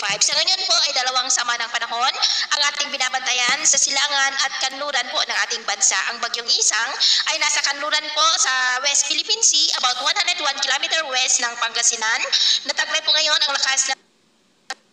5. Sa ngayon po ay dalawang sama ng panahon ang ating binabantayan sa silangan at kanluran po ng ating bansa. Ang bagyong Isang ay nasa kanluran po sa West Philippine Sea, about 101 km west ng Pangasinan. Nataglay po ngayon ang lakas ng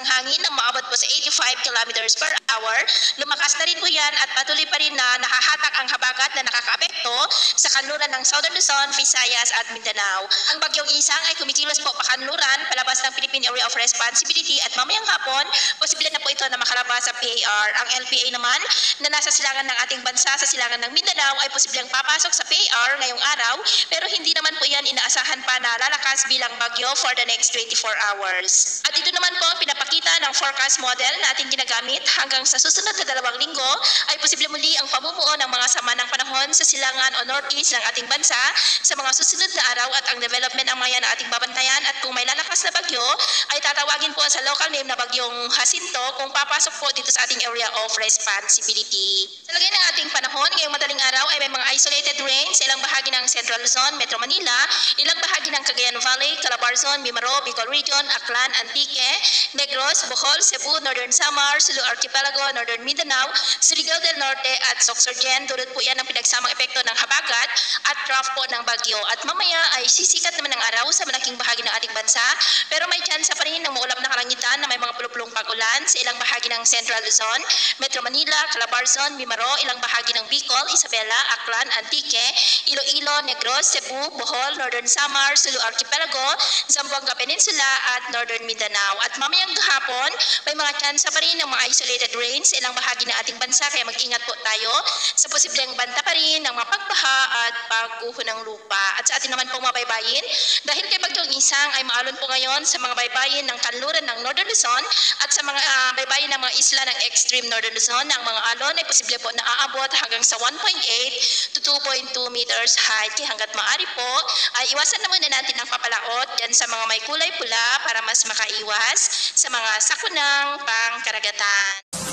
hangin na maabot po sa 85 kilometers per hour. Lumakas na rin po yan at patuloy pa rin na nakahatak ang habagat na nakakaapekto sa kanluran ng Southern Luzon, Visayas at Mindanao. Ang bagyong Isang ay kumikilos po pakanluran palabas ng Philippine Area of Responsibility at mamayang hapon, posible na po ito na makalabas sa PAR. Ang LPA naman na nasa silangan ng ating bansa sa silangan ng Mindanao ay posibleng papasok sa PAR ngayong araw, pero hindi naman po yan inaasahan pa na lalakas bilang bagyo for the next 24 hours. At ito naman po ang pinapakita ng forecast model na ating ginagamit hanggang sa susunod na 2 linggo ay posible muli ang pamumuo ng mga sama ng panahon sa silangan o northeast ng ating bansa sa mga susunod na araw at ang development ang mga na ating babantayan at kung may lalakas na bagyo ay tatawagin po sa local name na bagyong Jacinto kung papasok po dito sa ating area of responsibility. Sa lagay ng ating panahon, ngayong madaling araw ay may mga isolated rain sa ilang bahagi ng Central Luzon, Metro Manila, ilang bahagi ng Cagayan Valley, Calabarzon, Mimaro, Bicol Region, Aklan, Antique, Negros, Bohol, Cebu, Northern Samar, Sulu Archipelago, Northern Mindanao, Surigao del Norte at Sorsogon. Dulot po yan ang pinagsamang epekto ng habagat at trough po ng bagyo. At mamaya ay sisikat naman ang araw sa malaking bahagi ng ating bansa, pero may tsansa pa rin ng maulap na kalangitan na may mga pulupulong pag-ulan sa ilang bahagi ng Central Luzon, Metro Manila, Calabarzon, Mimaro, ilang bahagi ng Bicol, Isabela, Aklan, Antique, Iloilo, Negros, Cebu, Bohol, Northern Samar, Sulu Archipelago, Zamboanga Peninsula at Northern Mindanao. At mamayang hapon, may mga tsansa pa rin ng mga isolated rain sa ilang bahagi ng ating bansa, kaya mag-ingat po tayo sa posibleng banta pa rin ng mapagbaha at pagguho ng lupa. At sa ating naman pong mabaybayin, dahil kay bagyong Isang ay maalon po ngayon sa mga baybayin ng kanluran ng Northern Luzon at sa mga baybayin ng mga isla ng extreme Northern Luzon, ang mga alon ay posible po na aabot hanggang sa 1.8 to 2.2 meters height. Kaya hanggat maaari po, ay iwasan na muna natin ang papalaot dyan sa mga may kulay pula para mas makaiwas sa mga sakunang pangkaragatan.